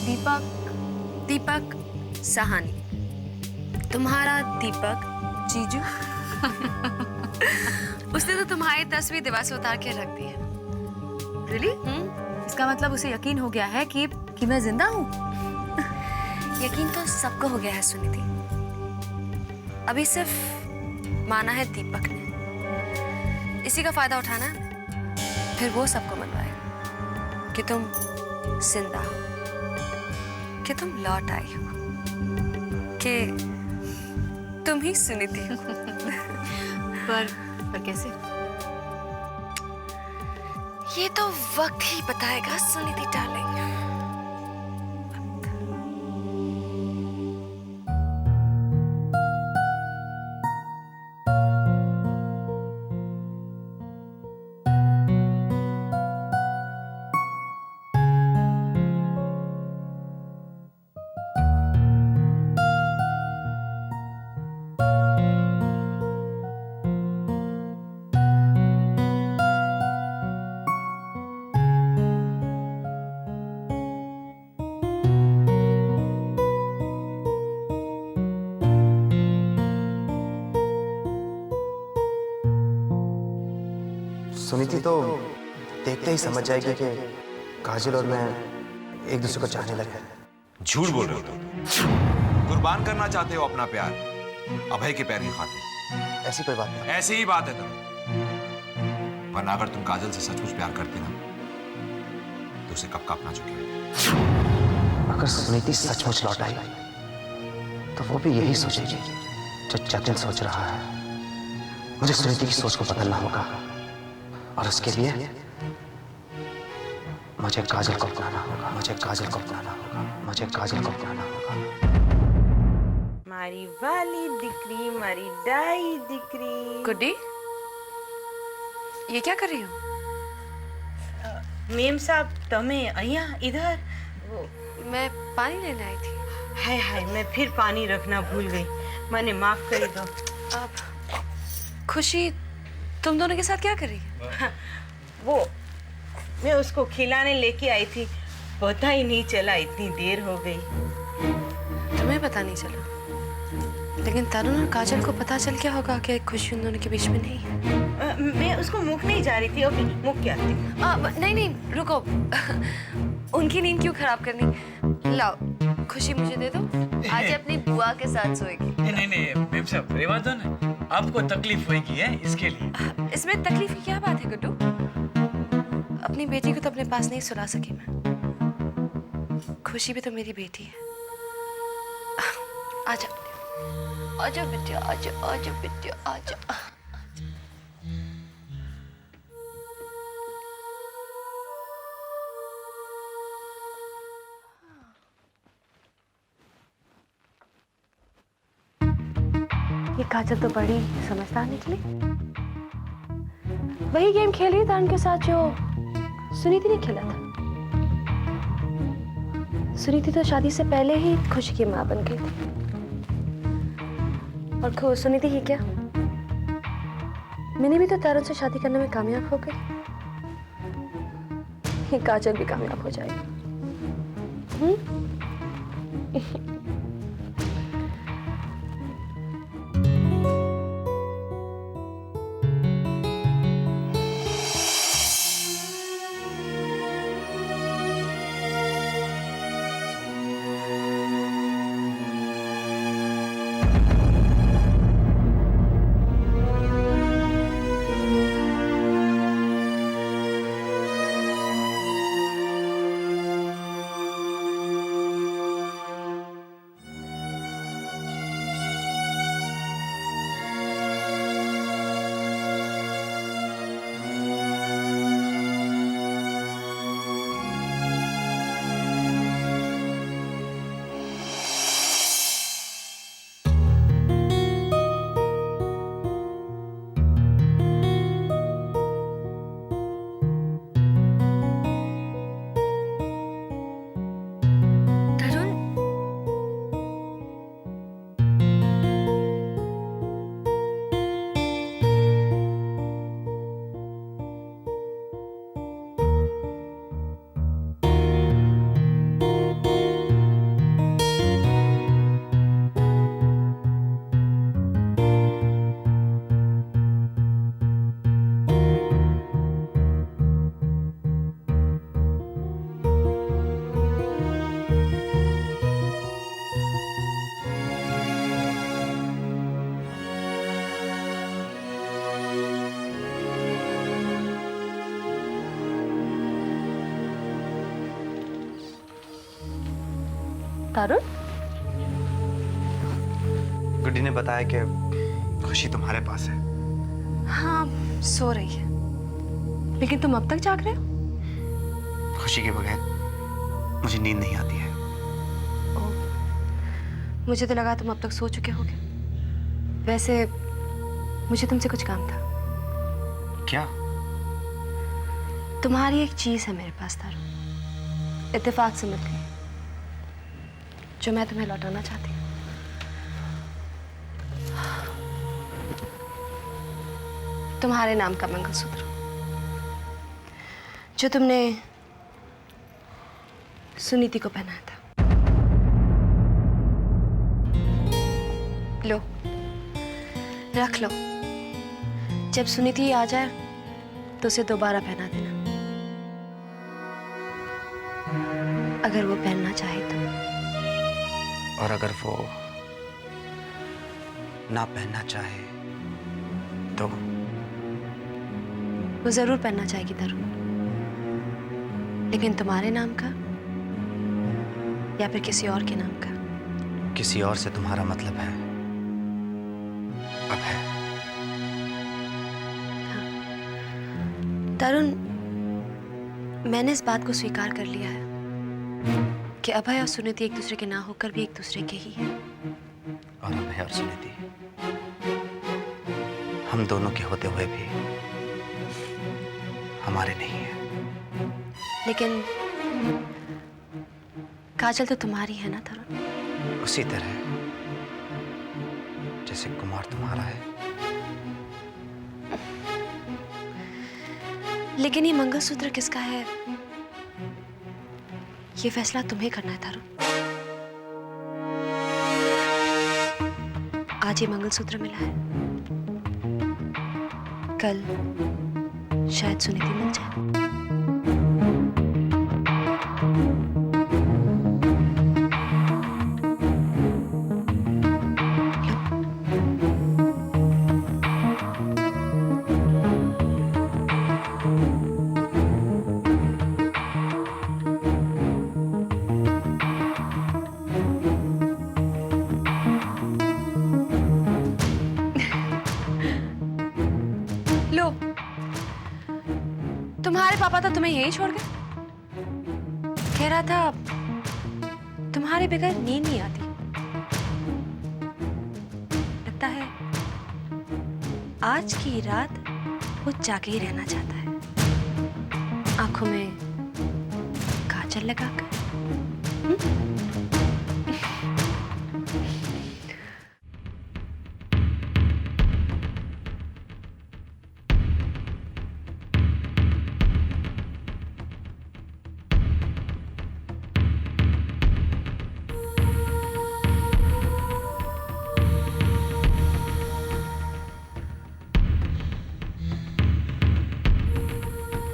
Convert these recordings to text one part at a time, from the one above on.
दीपक। दीपक सहानी, तुम्हारा दीपक जीजू। उसने तो तुम्हारी तस्वीर दीवार से उतार के रख दी है। रियली? इसका मतलब उसे यकीन हो गया है कि मैं जिंदा हूँ। यकीन तो सबको हो गया है सुनिधि, अभी सिर्फ माना है दीपक ने। इसी का फायदा उठाना है, फिर वो सबको मनवाएगा कि तुम जिंदा हो, कि तुम लौट आई हो, कि तुम ही सुनिधि हो। पर कैसे? ये तो वक्त ही बताएगा सुनिधि डार्लिंग। सुनीति तो देखते ही समझ जाएगी कि काजल और मैं एक दूसरे को चाहने लगे हैं। झूठ बोल रहे हो तुम। कुर्बान करना चाहते हो अपना प्यार अभय के पैर की खातिर। ऐसी कोई बात नहीं। ऐसी ही बात है तुम, वरना अगर तुम काजल से सचमुच प्यार करते ना तो उसे कब का अपना चुके हो। अगर सुनीति सचमुच लौट आई तो वो भी यही सोचेगी जो जतिन सोच रहा है। मुझे सुनीति की सोच को बदलना होगा और उसके लिए मुझे काजल को अपनाना होगा। मुझे काजल को अपनाना होगा। मुझे काजल को अपनाना होगा। मारी वाली दिकरी, मारी डाई दिकरी। गुड्डी, ये क्या कर रही हो? मेम साहब तमें अहिया इधर? मैं पानी लेने आई थी। हाय हाय, मैं फिर पानी रखना भूल गई, मैंने माफ कर दो। अब खुशी तुम दोनों के साथ क्या कर रही है? वो मैं उसको खिलाने लेके आई थी, पता ही नहीं चला इतनी देर हो गई। तुम्हें पता नहीं चला, लेकिन तरुण और काजल को पता चल गया होगा कि खुशी उन दोनों के बीच में नहीं है। मैं उसको मुख नहीं जा रही थी, अभी मुख क्या थी? नहीं नहीं रुको। उनकी नींद क्यों खराब करनी? लाओ खुशी मुझे दे दो, आज अपनी बुआ के साथ सोएगी। नहीं नहीं मेम साहब, रेवा दो ना, आपको तकलीफ होगी है इसके लिए। इसमें तकलीफ की क्या बात है गुड्डू? अपनी बेटी को तो अपने पास नहीं सुला सकी मैं, खुशी भी तो मेरी बेटी है। आजा आजा बिटिया, आजा आजा बिटिया, आजा। ये काजल तो बड़ी समझदार निकली। वही गेम खेल रही था उनके साथ जो सुनीति ने खेला था। सुनीति तो शादी से पहले ही खुशी की मां बन गई थी। और सुनीति ही क्या, मैंने भी तो तरुण से शादी करने में कामयाब हो गई। ये काजल भी कामयाब हो जाएगी। तरुण, गुड्डी ने बताया कि खुशी तुम्हारे पास है। हाँ सो रही है, लेकिन तुम अब तक जाग रहे हो? खुशी के बगैर मुझे नींद नहीं आती है। मुझे तो लगा तुम अब तक सो चुके होगे। वैसे मुझे तुमसे कुछ काम था। क्या? तुम्हारी एक चीज है मेरे पास तरुण, इत्तेफाक से मिल गई, जो मैं तुम्हें लौटाना चाहती हूँ। तुम्हारे नाम का मंगलसूत्र, जो तुमने सुनीति को पहनाया था। लो, रख लो। जब सुनीति आ जाए तो उसे दोबारा पहना देना, अगर वो पहनना चाहे तो। और अगर वो ना पहनना चाहे तो? वो जरूर पहनना चाहेगी तरुण, लेकिन तुम्हारे नाम का या फिर किसी और के नाम का? किसी और से तुम्हारा मतलब है? अब है। तरुण, मैंने इस बात को स्वीकार कर लिया है कि अभय और सुनीति एक दूसरे के ना होकर भी एक दूसरे के ही हैं। और अभय और सुनीति हम दोनों के होते हुए भी हमारे नहीं है। लेकिन काजल तो तुम्हारी है ना तरुण? उसी तरह जैसे कुमार तुम्हारा है। लेकिन ये मंगलसूत्र किसका है, ये फैसला तुम्हें करना है तरुण। आज ये मंगलसूत्र मिला है, कल शायद सुनीति मिल जाए। लो, तुम्हारे पापा तो तुम्हें यहीं छोड़ गए। कह रहा था तुम्हारे बगैर नींद नहीं आती। लगता है आज की रात वो जाके ही रहना चाहता है, आंखों में काजल लगाकर।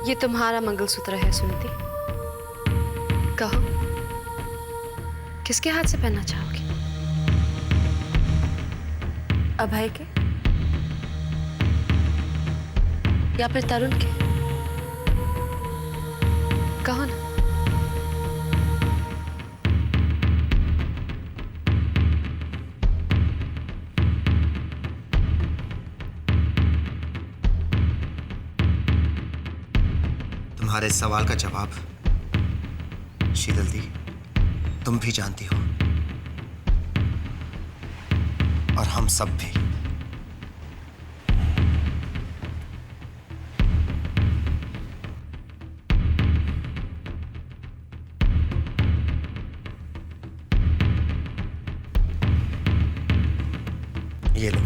ये तुम्हारा मंगलसूत्र है सुनीति, कहो किसके हाथ से पहनना चाहोगी? अभय के या फिर तरुण के? कहो ना। तुम्हारे सवाल का जवाब शीतल दी तुम भी जानती हो, और हम सब भी। ये लो,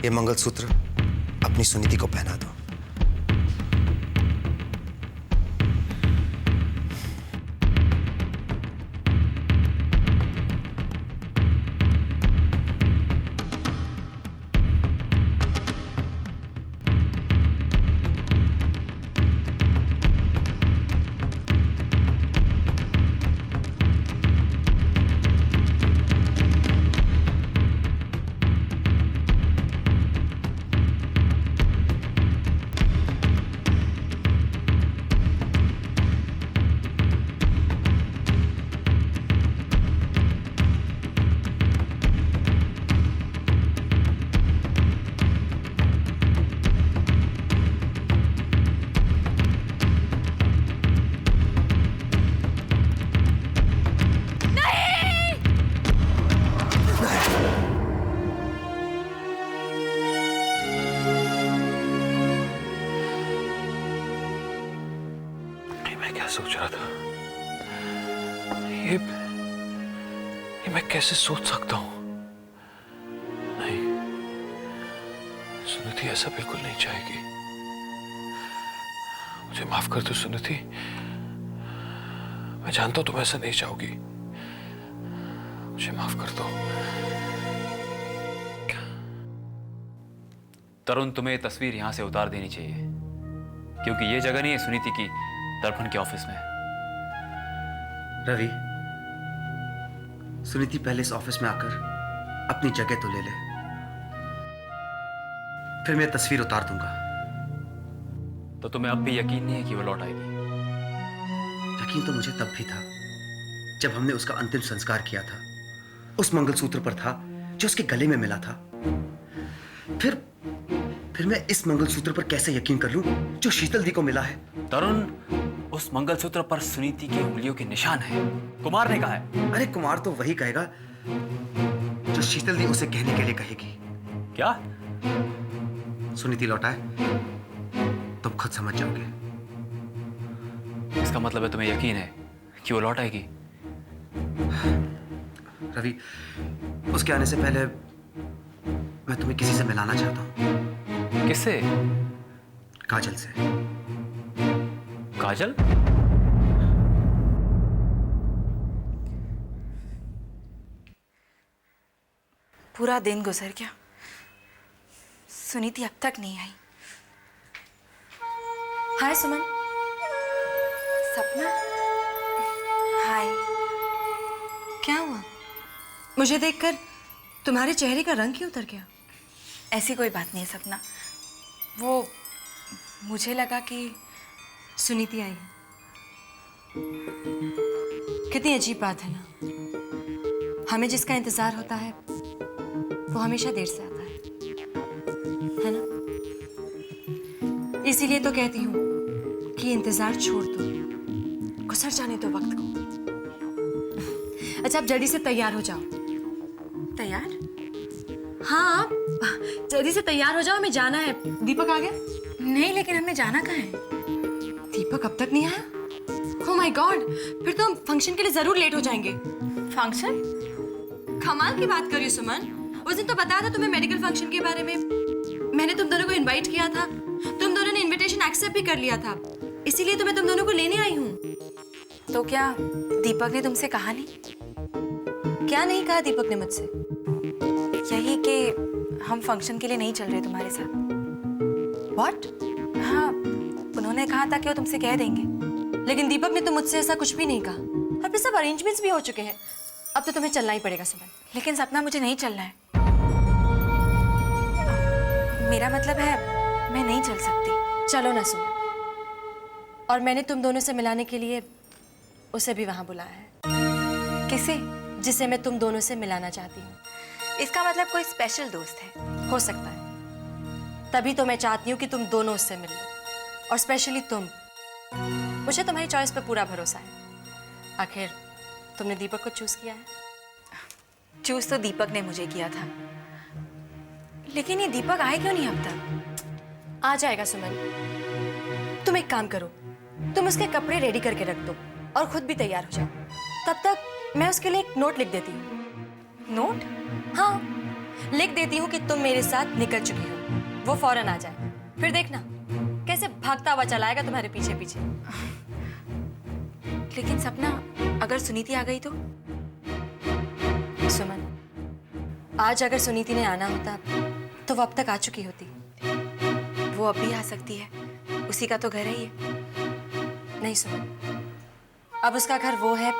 ये मंगलसूत्र अपनी सुनीति को पहना दो। ये मैं कैसे सोच सकता हूं? नहीं, सुनीति ऐसा बिल्कुल नहीं चाहेगी। मुझे माफ कर दो सुनीति, मैं जानता हूं तुम ऐसा नहीं चाहोगी। मुझे माफ कर दो। तरुण, तुम्हें ये तस्वीर यहां से उतार देनी चाहिए, क्योंकि ये जगह नहीं है सुनीति की दर्पण के ऑफिस में। रवि, सुनीति पहले इस ऑफिस में आकर अपनी जगह तो ले ले, फिर मैं तस्वीर उतार दूंगा। तो तुम्हें अब भी यकीन नहीं है कि वो लौट आएगी? यकीन तो मुझे तब भी था जब हमने उसका अंतिम संस्कार किया था। उस मंगलसूत्र पर था जो उसके गले में मिला था। फिर मैं इस मंगलसूत्र पर कैसे यकीन कर लूं जो शीतल दी को मिला है? तरुण, उस मंगलसूत्र पर सुनीति की उंगलियों के निशान है। कुमार ने कहा है। अरे कुमार तो वही कहेगा जो शीतल दी उसे कहने के लिए कहेगी। क्या? सुनीति लौटाए तुम खुद समझ जाओगे। इसका मतलब है तुम्हें यकीन है कि वो लौट आएगी? रवि, उसके आने से पहले मैं तुम्हें किसी से मिलाना चाहता हूँ। किससे? काजल से। काजल? पूरा दिन गुजर गया, सुनीति अब तक नहीं आई। हाय सुमन। सपना, हाय। क्या हुआ? मुझे देखकर तुम्हारे चेहरे का रंग क्यों उतर गया? ऐसी कोई बात नहीं है सपना, वो मुझे लगा कि सुनीति आई है। कितनी अजीब बात है ना, हमें जिसका इंतजार होता है वो हमेशा देर से आता है ना? इसीलिए तो कहती हूँ कि इंतजार छोड़ दो, गुजर जाने दो वक्त को। अच्छा, अब जल्दी से तैयार हो जाओ। तैयार? हाँ, जल्दी से तैयार हो जाओ, हमें जाना है। दीपक आ गया? नहीं, लेकिन हमें जाना कहाँ है? दीपक अब तक नहीं आया? ओह माय गॉड, फिर तो हम फंक्शन के लिए जरूर लेट हो जाएंगे। फंक्शन? कमाल की बात कर रही हो सुमन। उस दिन तो बताया था तुम्हें मेडिकल फंक्शन के बारे में। मैंने तुम दोनों को इनवाइट किया था, तुम दोनों ने इनविटेशन एक्सेप्ट भी कर लिया था, इसीलिए तो मैं तुम दोनों को लेने आई हूँ। तो क्या दीपक ने तुमसे कहा नहीं? क्या नहीं कहा दीपक ने मुझसे? यही कि हम फंक्शन के लिए नहीं चल रहे तुम्हारे साथ। What? हाँ, उन्होंने कहा था कि वो तुमसे कह देंगे। लेकिन दीपक ने तो मुझसे ऐसा कुछ भी नहीं कहा, और फिर सब अरेंजमेंट्स भी हो चुके हैं। अब तो तुम्हें चलना ही पड़ेगा सुमन। लेकिन सपना, मुझे नहीं चलना है। मेरा मतलब है मैं नहीं चल सकती। चलो ना सुमन। और मैंने तुम दोनों से मिलाने के लिए उसे भी वहां बुलाया है। किसे? जिसे मैं तुम दोनों से मिलाना चाहती हूँ। इसका मतलब कोई स्पेशल दोस्त है? हो सकता है, तभी तो मैं चाहती हूँ कि तुम दोनों उससे मिल लो, और स्पेशली तुम। मुझे तुम्हारी चॉइस पर पूरा भरोसा है। आखिर तुमने दीपक को चूज किया है। चूज तो दीपक ने मुझे किया था, लेकिन ये दीपक आए क्यों नहीं अब तक? आ जाएगा सुमन। तुम एक काम करो, तुम उसके कपड़े रेडी करके रख दो और खुद भी तैयार हो जाओ। तब तक मैं उसके लिए एक नोट लिख देती हूँ। नोट? हाँ, लिख देती हूँ कि तुम मेरे साथ निकल चुकी हो। वो फौरन आ जाए, फिर देखना कैसे भागता हुआ चलाएगा तुम्हारे पीछे पीछे। लेकिन सपना, अगर सुनीति आ गई तो? सुमन, आज अगर सुनीति ने आना होता तो वो अब तक आ चुकी होती। वो अब भी आ सकती है, उसी का तो घर है ये। नहीं सुमन, अब उसका घर वो है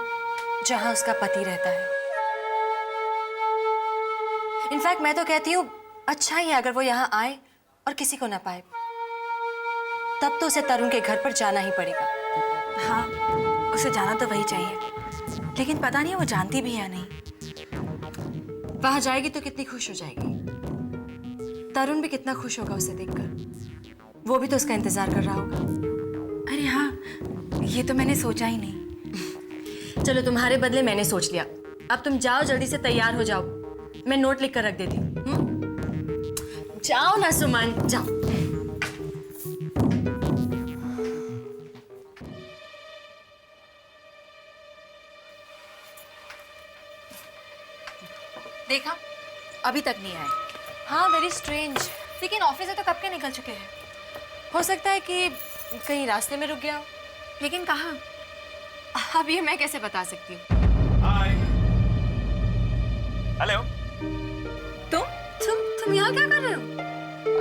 जहां उसका पति रहता है। इनफैक्ट मैं तो कहती हूँ अच्छा ही है अगर वो यहाँ आए और किसी को ना पाए। तब तो उसे तरुण के घर पर जाना ही पड़ेगा। हाँ, उसे जाना तो वही चाहिए, लेकिन पता नहीं वो जानती भी है या नहीं। वहां जाएगी तो कितनी खुश हो जाएगी। तरुण भी कितना खुश होगा उसे देखकर। वो भी तो उसका इंतजार कर रहा होगा। अरे हाँ, ये तो मैंने सोचा ही नहीं। चलो, तुम्हारे बदले मैंने सोच लिया। अब तुम जाओ, जल्दी से तैयार हो जाओ। मैं नोट लिख कर रख देती हूँ। जाओ ना सुमन, जाओ। देखा, अभी तक नहीं आए। हाँ, वेरी स्ट्रेंज। लेकिन ऑफिस से तो कब के निकल चुके हैं। हो सकता है कि कहीं रास्ते में रुक गया हो। लेकिन कहाँ? अब ये मैं कैसे बता सकती हूँ? हेलो। तुम यहाँ क्या कर रहे हो?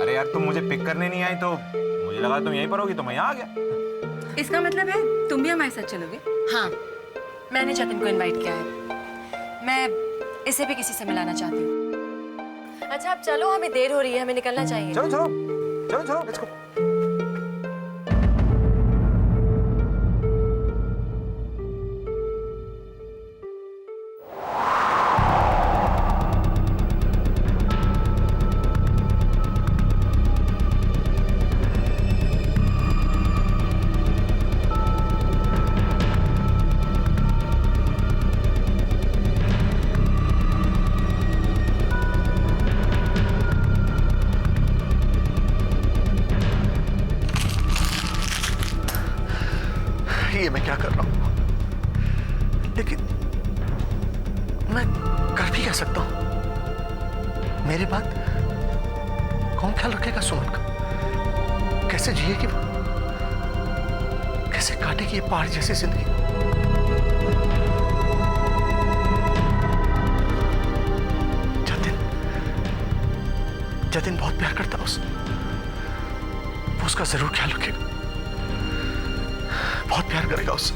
अरे यार, तुम मुझे पिक करने नहीं आई तो मुझे लगा तुम यहीं पर होगी तो मैं यहाँ आ गया। इसका मतलब है तुम भी हमारे साथ चलोगे? हाँ, मैंने जतिन को इनवाइट किया है। मैं इसे भी किसी से मिलाना चाहती हूँ। अच्छा, अब चलो, हमें देर हो रही है, हमें निकलना चाहिए। चलो चलो चलो चलो, लेट्स गो। ये मैं क्या कर रहा हूं? लेकिन मैं कर भी क्या सकता हूं? मेरे बाद कौन ख्याल रखेगा सुमन का? कैसे जिएगी वो? कैसे काटेगी ये पहाड़ जैसी जिंदगी? जतिन बहुत प्यार करता है उससे। वो उसका जरूर ख्याल रखेगा, बहुत प्यार करेगा उससे।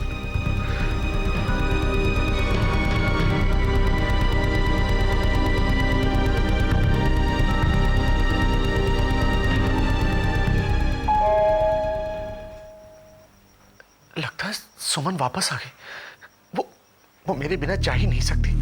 लगता है सुमन वापस आ गई। वो मेरे बिना जा ही नहीं सकती।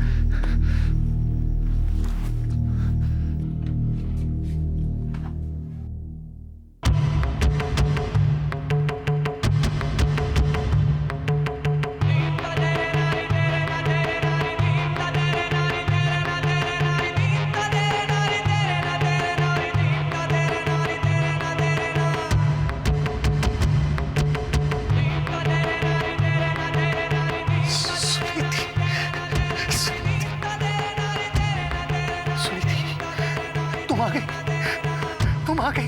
तुम आ गई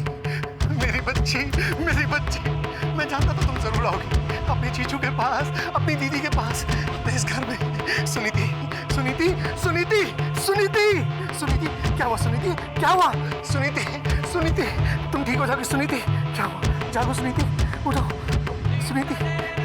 मेरी बच्ची, मेरी बच्ची। मैं जानता था तुम जरूर आओगी, अपने चीचू के पास, अपनी दीदी के पास, अपने इस घर में। सुनीति, सुनीति, सुनीति, सुनीति, सुनीति, क्या हुआ सुनीति? क्या हुआ सुनीति? सुनीति, तुम ठीक हो जाओगी सुनीति? क्या हुआ? जागो सुनीति, उठो सुनीति।